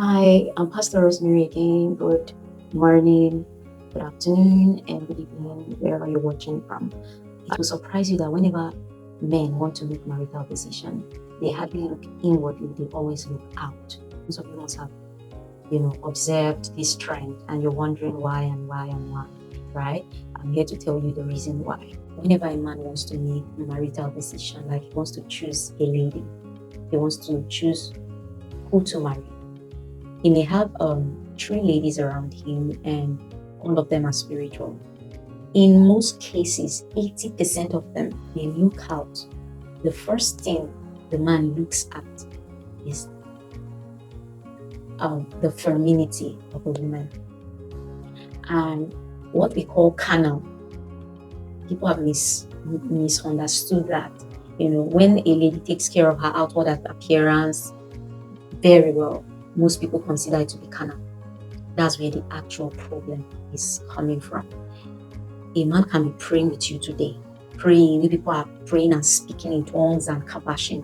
Hi, I'm Pastor Rosemary again. Good morning, good afternoon, and good evening, wherever you're watching from. It will surprise you that whenever men want to make marital decision, they hardly look inwardly, they always look out. Most of you must have, observed this trend and you're wondering why and why and why, right? I'm here to tell you the reason why. Whenever a man wants to make a marital decision, like he wants to choose a lady, he wants to choose who to marry. He may have three ladies around him and all of them are spiritual. In most cases, 80% of them, they look out. The first thing the man looks at is the femininity of a woman. And what we call carnal, people have misunderstood that. When a lady takes care of her outward appearance very well, most people consider it to be carnal. That's where the actual problem is coming from. A man can be praying with you today, praying, people are praying and speaking in tongues and kabashing.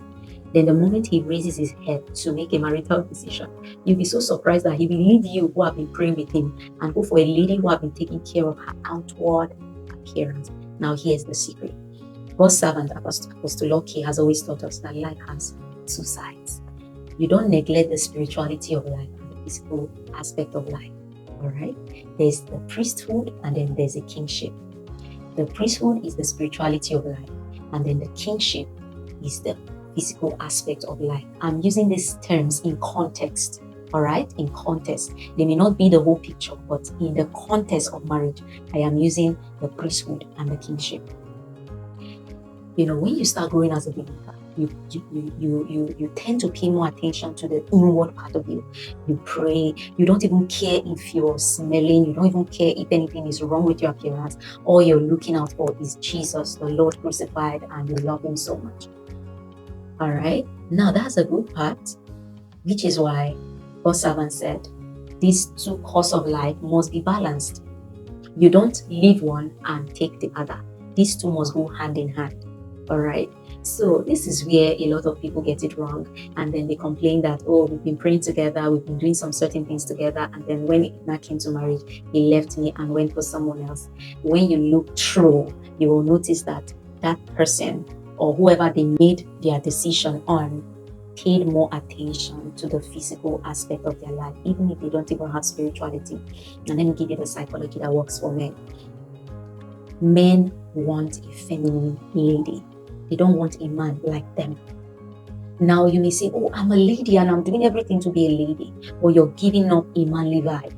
Then the moment he raises his head to make a marital decision, you'll be so surprised that he will leave you who have been praying with him and go for a lady who have been taking care of her outward appearance. Now here's the secret. God's servant, Apostle Loki, has always taught us that life has two sides. You don't neglect the spirituality of life and the physical aspect of life. All right? There's the priesthood and then there's a kingship. The priesthood is the spirituality of life, and then the kingship is the physical aspect of life. I'm using these terms in context. All right? In context. They may not be the whole picture, but in the context of marriage, I am using the priesthood and the kingship. When you start growing as a believer, you tend to pay more attention to the inward part of you. You pray. You don't even care if you're smelling. You don't even care if anything is wrong with your appearance. All you're looking out for is Jesus, the Lord crucified, and you love him so much. All right? Now, that's a good part, which is why God's servant said, these two courses of life must be balanced. You don't leave one and take the other. These two must go hand in hand. All right? So this is where a lot of people get it wrong, and then they complain that, oh, we've been praying together, we've been doing some certain things together, and then when it came to marriage, he left me and went for someone else. When you look through, you will notice that that person or whoever they made their decision on paid more attention to the physical aspect of their life, even if they don't even have spirituality. And let me give you the psychology that works for men. Men want a feminine lady. They don't want a man like them. Now you may say, oh, I'm a lady and I'm doing everything to be a lady. Or you're giving up a manly vibe.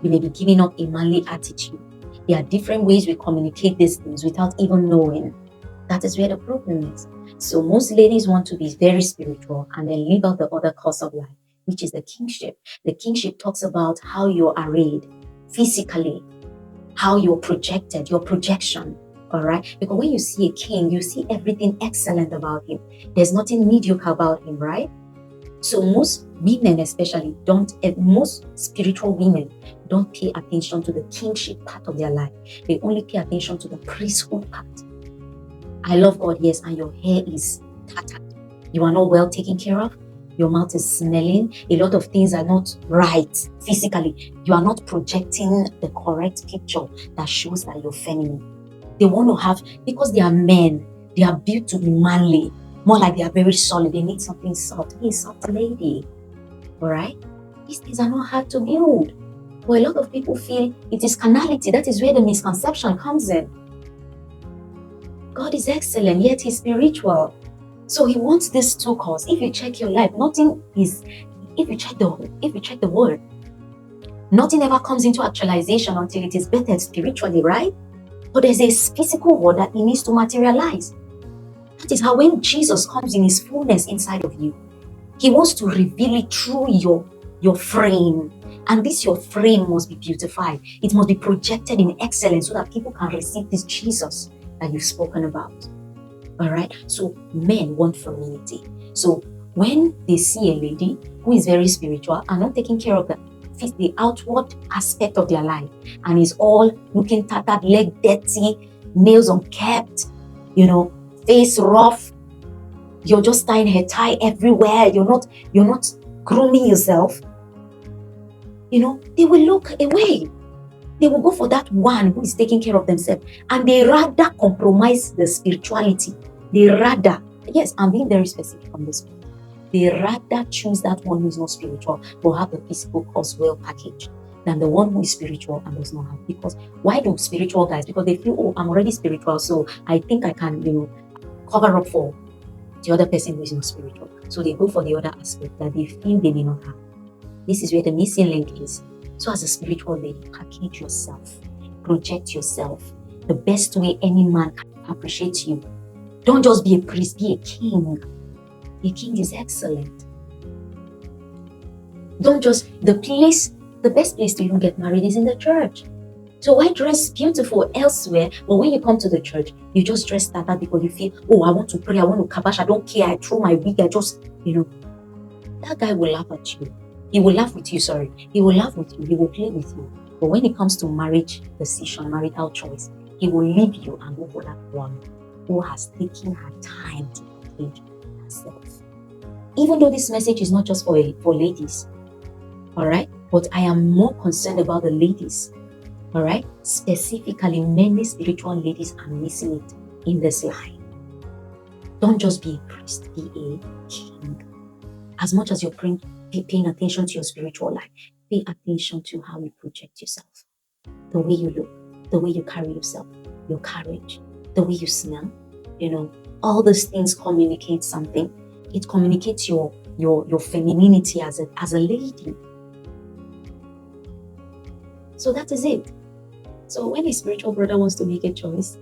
You may be giving up a manly attitude. There are different ways we communicate these things without even knowing. That is where the problem is. So most ladies want to be very spiritual and then leave out the other course of life, which is the kingship. The kingship talks about how you're arrayed physically, how you're projected, your projection. All right? Because when you see a king, you see everything excellent about him. There's nothing mediocre about him, right? So most women especially most spiritual women don't pay attention to the kingship part of their life. They only pay attention to the priesthood part. I love God, yes, and your hair is tattered. You are not well taken care of. Your mouth is smelling. A lot of things are not right physically. You are not projecting the correct picture that shows that you're feminine. They want to have, because they are men, they are built to be manly, more like they are very solid. They need something soft. Hey, soft lady. All right? These things are not hard to build. But a lot of people feel it is carnality. That is where the misconception comes in. God is excellent, yet he's spiritual. So he wants these two cores. If you check your life, if you check the word, nothing ever comes into actualization until it is bettered spiritually, right? But there's a physical word that he needs to materialize. That is how when Jesus comes in his fullness inside of you, he wants to reveal it through your frame. And this your frame must be beautified. It must be projected in excellence so that people can receive this Jesus that you've spoken about. All right? So men want femininity. So when they see a lady who is very spiritual and not taking care of the outward aspect of their life, and is all looking tattered, leg dirty, nails unkept, face rough, you're just tying hair tie everywhere, you're not grooming yourself, they will look away. They will go for that one who is taking care of themselves, and they rather compromise the spirituality. They rather, yes, I'm being very specific on this point. They rather choose that one who is not spiritual but have the physical as well package than the one who is spiritual and does not have. Because why do spiritual guys? Because they feel, oh, I'm already spiritual, so I think I can, cover up for the other person who is not spiritual. So they go for the other aspect that they feel they may not have. This is where the missing link is. So as a spiritual lady, package yourself, project yourself the best way any man can appreciate you. Don't just be a priest, be a king. A king is excellent. Don't just, the best place to even get married is in the church. So why dress beautiful elsewhere, but when you come to the church, you just dress standard because you feel, oh, I want to pray, I want to kabash, I don't care, I throw my wig, I just, that guy will laugh at you. He will laugh with you, sorry. He will laugh with you, he will play with you. But when it comes to marriage decision, marital choice, he will leave you and go for that one who has taken her time to package herself. Even though this message is not just for ladies, all right? But I am more concerned about the ladies, all right? Specifically, many spiritual ladies are missing it in this line. Don't just be a priest, be a king. As much as you're paying attention to your spiritual life, pay attention to how you project yourself. The way you look, the way you carry yourself, your courage, the way you smell, all those things communicate something. It communicates your femininity as a lady. So that is it. So when a spiritual brother wants to make a choice,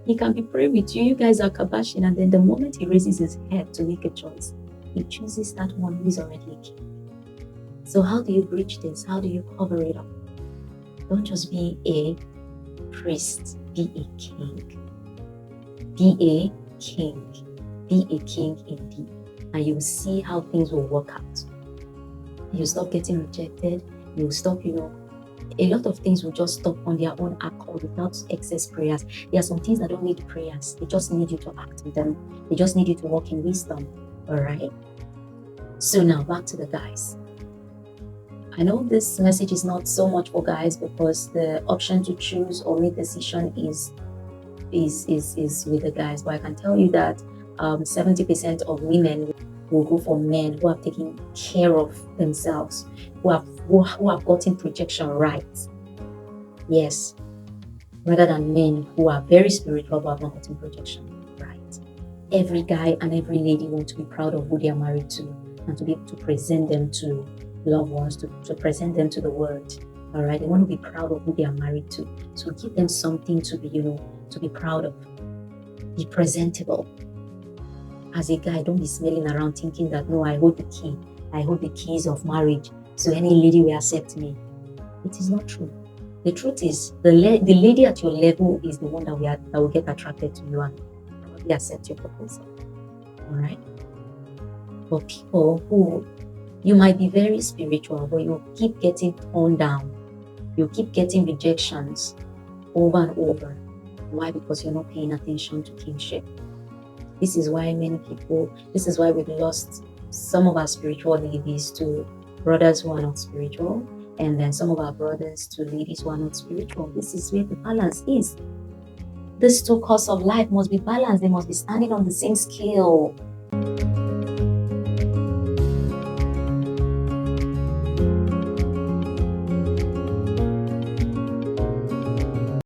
he can be praying with you. You guys are kabashing, and then the moment he raises his head to make a choice, he chooses that one who is already a king. So how do you bridge this? How do you cover it up? Don't just be a priest, be a king. Be a king. Be a king indeed. And you'll see how things will work out. You'll stop getting rejected. You'll stop, a lot of things will just stop on their own accord without excess prayers. There are some things that don't need prayers. They just need you to act on them. They just need you to walk in wisdom. All right? So now back to the guys. I know this message is not so much for guys because the option to choose or make decision is with the guys. But I can tell you that 70% of women will go for men who have taken care of themselves, who have gotten projection right. Yes, rather than men who are very spiritual but have not gotten projection right. Every guy and every lady want to be proud of who they are married to and to be able to present them to loved ones, to present them to the world. All right, they want to be proud of who they are married to. So give them something to be, to be proud of. Be presentable. As a guy, don't be smelling around thinking that, no, I hold the key. I hold the keys of marriage, so any lady will accept me. It is not true. The truth is, the lady at your level is the one that will get attracted to you and probably accept your proposal. All right? But people who, you might be very spiritual, but you keep getting torn down. You keep getting rejections over and over. Why? Because you're not paying attention to kingship. This is why we've lost some of our spiritual ladies to brothers who are not spiritual, and then some of our brothers to ladies who are not spiritual. This is where the balance is. These two courses of life must be balanced. They must be standing on the same scale.